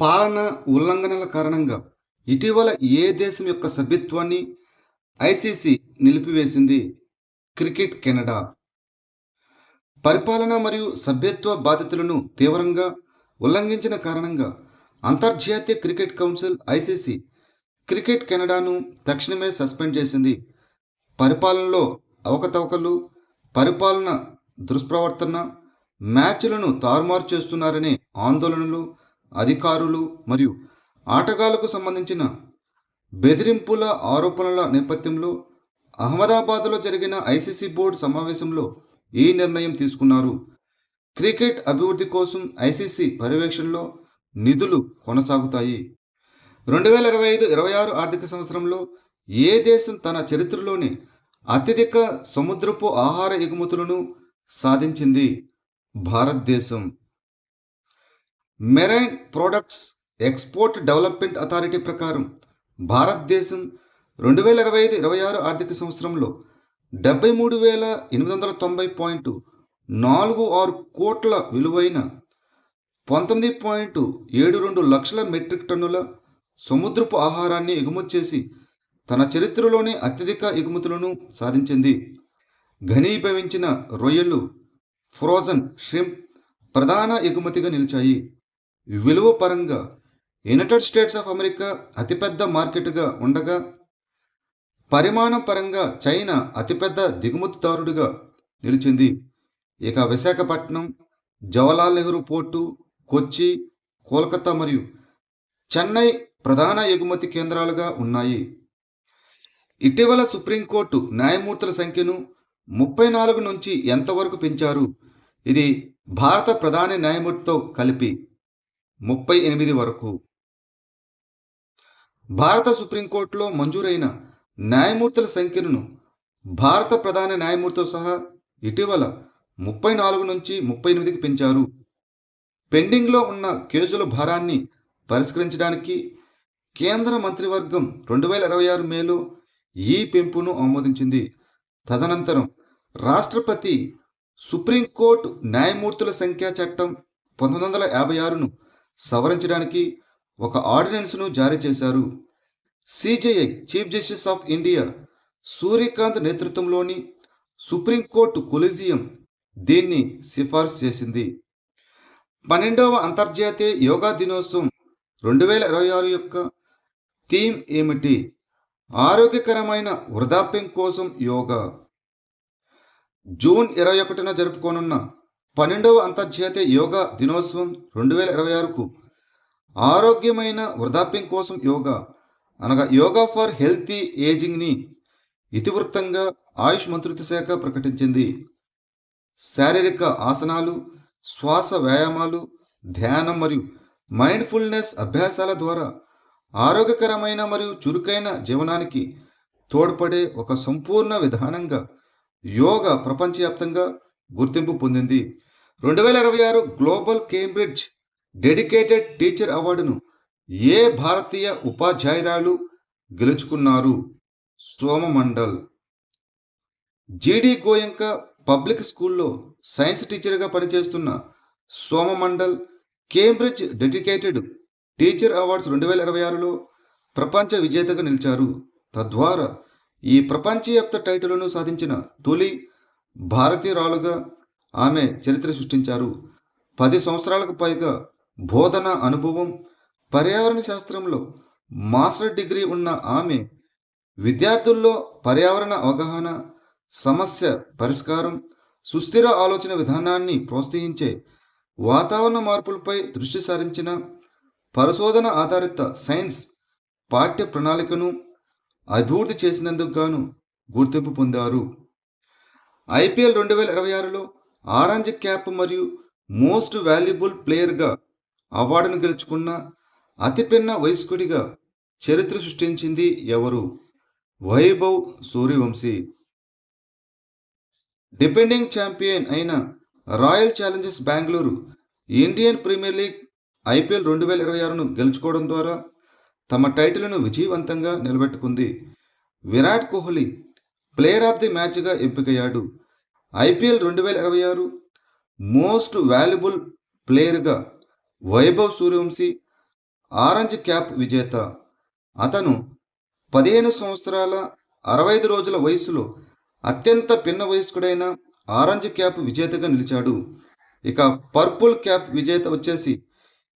పాలన ఉల్లంఘనల కారణంగా ఇటీవల ఏ దేశం యొక్క సభ్యత్వాన్ని ఐసీసీ నిలిపివేసింది? Cricket Canada. పరిపాలన మరియు సభ్యత్వ బాధ్యతలను తీవ్రంగా ఉల్లంఘించిన కారణంగా అంతర్జాతీయ క్రికెట్ కౌన్సిల్ ఐసీసీ క్రికెట్ కెనడాను తక్షణమే సస్పెండ్ చేసింది. పరిపాలనలో అవకతవకలు, పరిపాలన దుష్ప్రవర్తన, మ్యాచ్లను తారుమారు చేస్తున్నారనే ఆందోళనలు, అధికారులు మరియు ఆటగాళ్లకు సంబంధించిన బెదిరింపుల ఆరోపణల నేపథ్యంలో అహ్మదాబాద్లో జరిగిన ఐసీసీ బోర్డు సమావేశంలో ఈ నిర్ణయం తీసుకున్నారు. క్రికెట్ అభివృద్ధి కోసం ఐసీసీ పర్యవేక్షణలో నిధులు కొనసాగుతాయి. 2025-26 ఆర్థిక సంవత్సరంలో ఏ దేశం తన చరిత్రలోనే అత్యధిక సముద్రపు ఆహార ఎగుమతులను సాధించింది? భారతదేశం. Marine products export development authority ప్రకారం భారతదేశం 2025-26 ఆర్థిక సంవత్సరంలో 73,890.46 కోట్ల విలువైన 19.72 లక్షల మెట్రిక్ టన్నుల సముద్రపు ఆహారాన్ని ఎగుమతి చేసి తన చరిత్రలోనే అత్యధిక ఎగుమతులను సాధించింది. ఘనీభవించిన రొయ్యలు, ఫ్రోజన్ ష్రింప్ ప్రధాన ఎగుమతిగా నిలిచాయి. విలువ పరంగా యునైటెడ్ స్టేట్స్ ఆఫ్ అమెరికా అతిపెద్ద మార్కెట్గా ఉండగా, పరిమాణం పరంగా చైనా అతిపెద్ద దిగుమతిదారుడిగా నిలిచింది. ఇక విశాఖపట్నం, జవహర్లాల్ నెహ్రూ పోర్టు, కొచ్చి, కోల్కతా మరియు చెన్నై ప్రధాన ఎగుమతి కేంద్రాలుగా ఉన్నాయి. ఇటీవల సుప్రీంకోర్టు న్యాయమూర్తుల సంఖ్యను 34 నుంచి ఎంతవరకు పెంచారు? ఇది భారత ప్రధాన న్యాయమూర్తితో కలిపి 38 వరకు. భారత సుప్రీంకోర్టులో మంజూరైన న్యాయమూర్తుల సంఖ్యను భారత ప్రధాన న్యాయమూర్తితో సహా ఇటీవల 34 నుంచి 38కి పెంచారు. పెండింగ్లో ఉన్న కేసుల భారాన్ని పరిష్కరించడానికి కేంద్ర మంత్రివర్గం 2026 మేలో ఈ పెంపును ఆమోదించింది. తదనంతరం రాష్ట్రపతి సుప్రీంకోర్టు న్యాయమూర్తుల సంఖ్యా చట్టం 1956ను సవరించడానికి ఒక ఆర్డినెన్స్ను జారీ చేశారు. CJI chief justice of India Suryakant నేతృత్వంలోని సుప్రీంకోర్టు కొలీజియం దీన్ని సిఫార్సు చేసింది. 12వ అంతర్జాతీయ యోగా దినోత్సవం 2026 యొక్క థీమ్ ఏమిటి? ఆరోగ్యకరమైన వృద్ధాప్యం కోసం యోగా. జూన్ 21న జరుపుకోనున్న 12వ అంతర్జాతీయ యోగా దినోత్సవం 2026కు ఆరోగ్యమైన వృద్ధాప్యం కోసం యోగా అనగా యోగా ఫర్ హెల్తీ ఏజింగ్ని ఇతివృత్తంగా ఆయుష్ మంత్రిత్వ శాఖ ప్రకటించింది. శారీరక ఆసనాలు, శ్వాస వ్యాయామాలు, ధ్యానం మరియు మైండ్ఫుల్నెస్ అభ్యాసాల ద్వారా ఆరోగ్యకరమైన మరియు చురుకైన జీవనానికి తోడ్పడే ఒక సంపూర్ణ విధానంగా యోగా ప్రపంచవ్యాప్తంగా గుర్తింపు పొందింది. 2026 గ్లోబల్ కేంబ్రిడ్జ్ డెడికేటెడ్ టీచర్ అవార్డును ఏ భారతీయ ఉపాధ్యాయురాలు గెలుచుకున్నారు? సోమమండల్. జీడి గోయంక పబ్లిక్ స్కూల్లో సైన్స్ టీచర్గా పనిచేస్తున్న సోమమండల్ కేంబ్రిడ్జ్ డెడికేటెడ్ టీచర్ అవార్డ్స్ 2026లో ప్రపంచ విజేతగా నిలిచారు. తద్వారా ఈ ప్రపంచవ్యాప్త టైటిల్ను సాధించిన తొలి భారతీయురాలుగా ఆమె చరిత్ర సృష్టించారు. 10 సంవత్సరాలకు పైగా బోధన అనుభవం, పర్యావరణ శాస్త్రంలో మాస్టర్ డిగ్రీ ఉన్న ఆమె విద్యార్థుల్లో పర్యావరణ అవగాహన, సమస్య పరిష్కారం, సుస్థిర ఆలోచన విధానాన్ని ప్రోత్సహించే వాతావరణ మార్పులపై దృష్టి సారించిన పరిశోధన ఆధారిత సైన్స్ పాఠ్య ప్రణాళికను అభివృద్ధి చేసినందుకు గాను గుర్తింపు పొందారు. ఐపీఎల్ 2026లో ఆరెంజ్ క్యాప్ మరియు మోస్ట్ వాల్యుబుల్ ప్లేయర్గా అవార్డును గెలుచుకున్న అతిపిన్న వయస్కుడిగా చరిత్ర సృష్టించింది ఎవరు? వైభవ్ సూర్యవంశీ. డిపెండింగ్ ఛాంపియన్ అయిన Royal Challengers Bengaluru Indian Premier League IPL 2026ను గెలుచుకోవడం ద్వారా తమ టైటిల్ను విజయవంతంగా నిలబెట్టుకుంది. Virat Kohli player of the మ్యాచ్గా ఎంపికయ్యాడు. ఐపీఎల్ 2026 మోస్ట్ వాల్యుబుల్ ప్లేయర్గా వైభవ్ సూర్యవంశీ ఆరెంజ్ క్యాప్ విజేత. అతను 15 సంవత్సరాల 65 రోజుల వయసులో అత్యంత పిన్న వయస్కుడైన ఆరెంజ్ క్యాప్ విజేతగా నిలిచాడు. ఇక పర్పుల్ క్యాప్ విజేత వచ్చేసి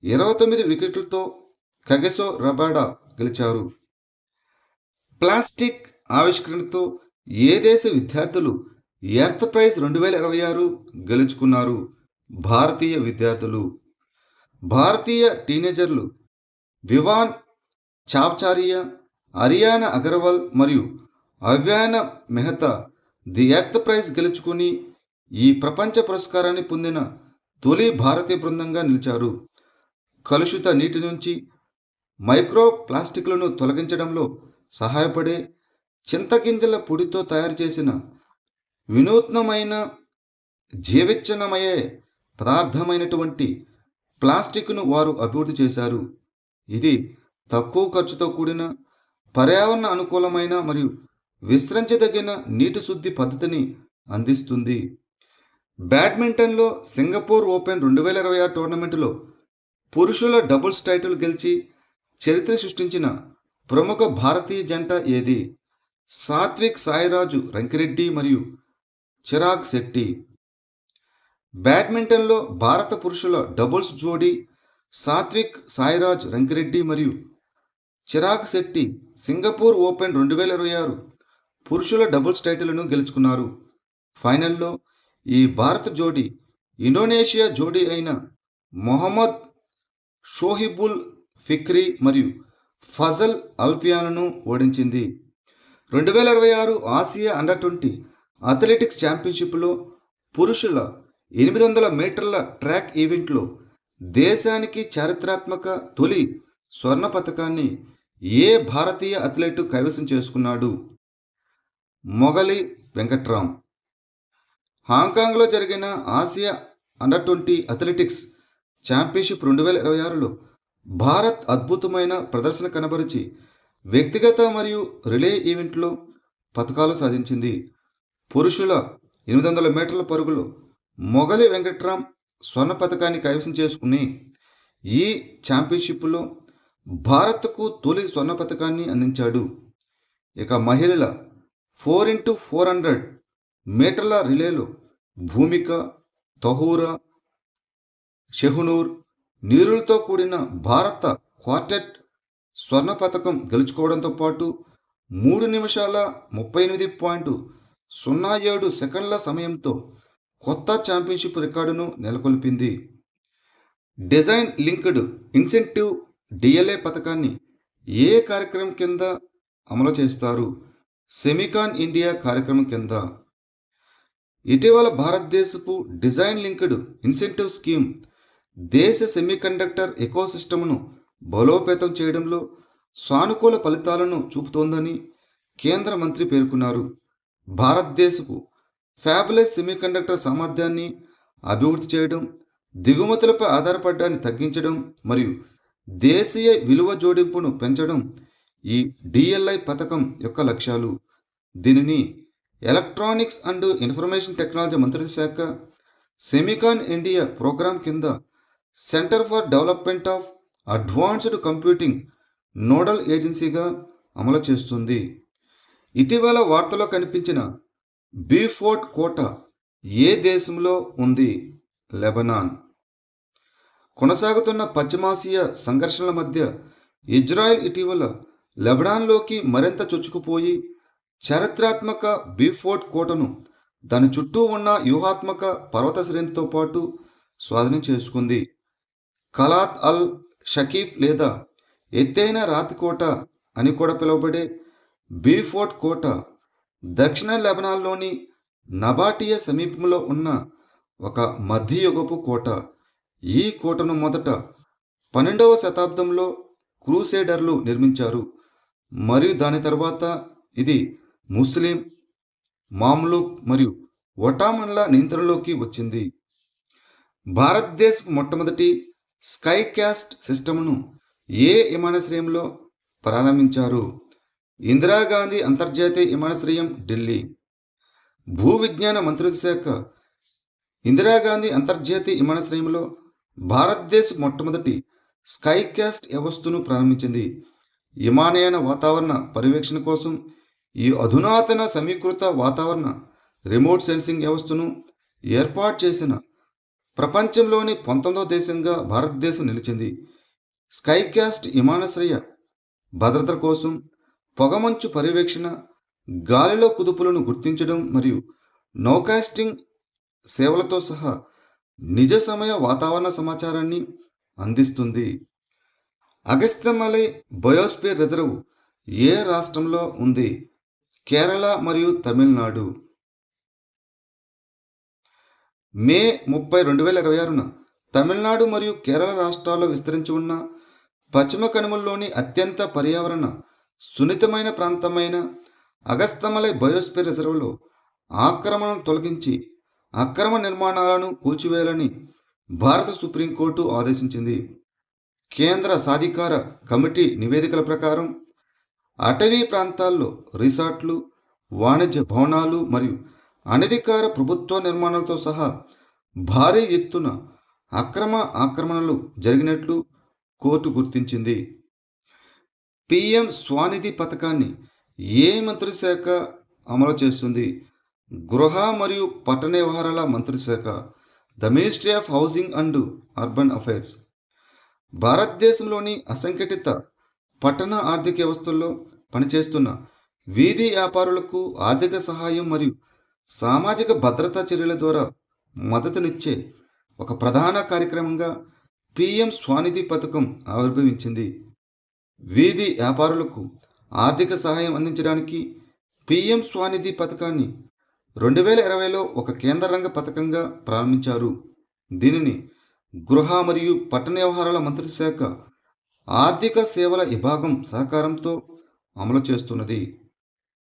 29 వికెట్లతో కగిసో రబాడా గెలిచారు. ప్లాస్టిక్ ఆవిష్కరణతో ఏ దేశ విద్యార్థులు ఎర్త్ ప్రైజ్ 2026 గెలుచుకున్నారు? భారతీయ విద్యార్థులు. భారతీయ టీనేజర్లు వివాన్ చావ్చారియా, అరియానా అగర్వాల్ మరియు Avyana Mehta the Earth Prize గెలుచుకుని ఈ ప్రపంచ పురస్కారాన్ని పొందిన తొలి భారతీయ బృందంగా నిలిచారు. కలుషిత నీటి నుంచి మైక్రో ప్లాస్టిక్లను తొలగించడంలో సహాయపడే చింతగింజల పొడితో తయారు చేసిన వినూత్నమైన జీవచ్ఛిన్నమయ్యే పదార్థమైనటువంటి ప్లాస్టిక్ను వారు అభివృద్ధి చేశారు. ఇది తక్కువ ఖర్చుతో కూడిన పర్యావరణ అనుకూలమైన మరియు విస్తరించదగిన నీటి శుద్ధి పద్ధతిని అందిస్తుంది. బ్యాడ్మింటన్లో సింగపూర్ ఓపెన్ 2026 టోర్నమెంటులో పురుషుల డబుల్స్ టైటిల్ గెలిచి చరిత్ర సృష్టించిన ప్రముఖ భారతీయ జంట ఏది? సాత్విక్ సాయిరాజు రంకిరెడ్డి మరియు చిరాగ్ శెట్టి. బ్యాడ్మింటన్లో భారత పురుషుల డబుల్స్ జోడీ సాత్విక్ సాయిరాజ్ రంకిరెడ్డి మరియు చిరాగ్ శెట్టి సింగపూర్ ఓపెన్ 2026 పురుషుల డబుల్స్ టైటిల్ను గెలుచుకున్నారు. ఫైనల్లో ఈ భారత జోడీ ఇండోనేషియా జోడీ అయిన మొహమ్మద్ షోహిబుల్ ఫిక్రీ మరియు ఫజల్ అల్ఫియాలను ఓడించింది. 2026 ఆసియా అండర్-20 అథ్లెటిక్స్ ఛాంపియన్షిప్లో పురుషుల 800 మీటర్ల ట్రాక్ ఈవెంట్లో దేశానికి చారిత్రాత్మక తొలి స్వర్ణ పతకాన్ని ఏ భారతీయ అథ్లెట్ కైవసం చేసుకున్నాడు? మొగలి వెంకట్రామ్. హాంకాంగ్లో జరిగిన ఆసియా అండర్-20 అథ్లెటిక్స్ ఛాంపియన్షిప్ 2026లో భారత్ అద్భుతమైన ప్రదర్శన కనబరిచి వ్యక్తిగత మరియు రిలే ఈవెంట్లో పతకాలు సాధించింది. పురుషుల 800 మీటర్ల పరుగులో మొగలి వెంకట్రామ్ స్వర్ణ పతకాన్ని కైవసం చేసుకుని ఈ ఛాంపియన్షిప్లో భారత్కు తొలి స్వర్ణ పతకాన్ని అందించాడు. ఇక మహిళల 4x400 మీటర్ల రిలేలో భూమిక, తహూరా, షెహనూర్, నీరులతో కూడిన భారత క్వార్టెట్ స్వర్ణ పతకం గెలుచుకోవడంతో పాటు 3 నిమిషాల 38.07 సెకండ్ల సమయంతో కొత్త ఛాంపియన్షిప్ రికార్డును నెలకొల్పింది. డిజైన్ లింక్డ్ ఇన్సెంటివ్ డిఎల్ఏ పథకాన్ని ఏ కార్యక్రమం కింద అమలు చేస్తారు? సెమికాన్ ఇండియా కార్యక్రమం కింద. ఇటీవల భారతదేశపు డిజైన్ లింక్డ్ ఇన్సెంటివ్ స్కీమ్ దేశ సెమీకండక్టర్ ఎకోసిస్టమ్ను బలోపేతం చేయడంలో సానుకూల ఫలితాలను చూపుతోందని కేంద్ర మంత్రి పేర్కొన్నారు. భారతదేశపు ఫ్యాబ్లెస్ సెమీకండక్టర్ సామర్థ్యాన్ని అభివృద్ధి చేయడం, దిగుమతులపై ఆధారపడడాన్ని తగ్గించడం మరియు దేశీయ విలువ జోడింపును పెంచడం ఈ డిఎల్ఐ పథకం యొక్క లక్ష్యాలు. దీనిని ఎలక్ట్రానిక్స్ అండ్ ఇన్ఫర్మేషన్ టెక్నాలజీ మంత్రిత్వ శాఖ సెమికాన్ ఇండియా ప్రోగ్రాం కింద centre for development of advanced computing nodal ఏజెన్సీగా అమలు చేస్తుంది. ఇటీవల వార్తలో కనిపించిన బీ-4 కోట ఏ దేశంలో ఉంది? లెబనాన్. కొనసాగుతున్న పశ్చిమాసియా సంఘర్షణల మధ్య ఇజ్రాయెల్ ఇటీవల లెబనాన్లోకి మరింత చొచ్చుకుపోయి చారిత్రాత్మక బీ-4 కోటను దాని చుట్టూ ఉన్న వ్యూహాత్మక పర్వత శ్రేణితో పాటు స్వాధీనం చేసుకుంది. ఖలాత్ అల్ షకీఫ్ లేదా ఎత్తైన రాతికోట అని కూడా పిలువబడే బీ-4 కోట దక్షిణ లెబనాన్లోని నబాటియా సమీపంలో ఉన్న ఒక మధ్యయుగపు కోట. ఈ కోటను మొదట 12వ శతాబ్దంలో క్రూసేడర్లు నిర్మించారు మరియు దాని తర్వాత ఇది ముస్లిం, మామ్లూక్ మరియు ఒటామన్ల నియంత్రణలోకి వచ్చింది. భారతదేశపు మొట్టమొదటి స్కై క్యాస్ట్ సిస్టమ్ను ఏ విమానాశ్రయంలో ప్రారంభించారు? ఇందిరాగాంధీ అంతర్జాతీయ విమానాశ్రయం, ఢిల్లీ. భూ విజ్ఞాన మంత్రిత్వ శాఖ ఇందిరాగాంధీ అంతర్జాతీయ విమానాశ్రయంలో భారతదేశ మొట్టమొదటి స్కైకాస్ట్ వ్యవస్థను ప్రారంభించింది. విమానయాన వాతావరణ పర్యవేక్షణ కోసం ఈ అధునాతన సమీకృత వాతావరణ రిమోట్ సెన్సింగ్ వ్యవస్థను ఏర్పాటు చేసిన ప్రపంచంలోని 19వ దేశంగా భారతదేశం నిలిచింది. స్కైకాస్ట్ విమానాశ్రయ భద్రత కోసం పొగమంచు పర్యవేక్షణ, గాలిలో కుదుపులను గుర్తించడం మరియు నౌకాస్టింగ్ సేవలతో సహా నిజ సమయ వాతావరణ సమాచారాన్ని అందిస్తుంది. అగస్త్యమలై బయోస్పియర్ రిజర్వ్ ఏ రాష్ట్రంలో ఉంది? కేరళ మరియు తమిళనాడు. మే 30, 2026న తమిళనాడు మరియు కేరళ రాష్ట్రాల్లో విస్తరించి ఉన్న పశ్చిమ కనుమల్లోని అత్యంత పర్యావరణ సున్నితమైన ప్రాంతమైన అగస్త్యమలై బయోస్పియర్ రిజర్వ్లో ఆక్రమణను తొలగించి అక్రమ నిర్మాణాలను కూల్చివేయాలని భారత సుప్రీంకోర్టు ఆదేశించింది. కేంద్ర సాధికార కమిటీ నివేదికల ప్రకారం అటవీ ప్రాంతాల్లో రిసార్ట్లు, వాణిజ్య భవనాలు మరియు అనధికార ప్రభుత్వ నిర్మాణాలతో సహా భారీ ఎత్తున ఆక్రమణలు జరిగినట్లు కోర్టు గుర్తించింది. పిఎం స్వానిధి పథకాన్ని ఏ మంత్రిశాఖ అమలు చేస్తుంది? గృహ మరియు పట్టణ వ్యవహారాల మంత్రిశాఖ, the ministry of housing and urban affairs. భారతదేశంలోని అసంఘటిత పట్టణ ఆర్థిక వ్యవస్థల్లో పనిచేస్తున్న వీధి వ్యాపారులకు ఆర్థిక సహాయం మరియు సామాజిక భద్రతా చర్యల ద్వారా మద్దతునిచ్చే ఒక ప్రధాన కార్యక్రమంగా పిఎం స్వానిధి పథకం ఆవిర్భవించింది. వీధి వ్యాపారులకు ఆర్థిక సహాయం అందించడానికి పిఎం స్వానిధి పథకాన్ని 2020లో ఒక కేంద్ర రంగ పథకంగా ప్రారంభించారు. దీనిని గృహ మరియు పట్టణ వ్యవహారాల మంత్రిత్వ శాఖ ఆర్థిక సేవల విభాగం సహకారంతో అమలు చేస్తున్నది.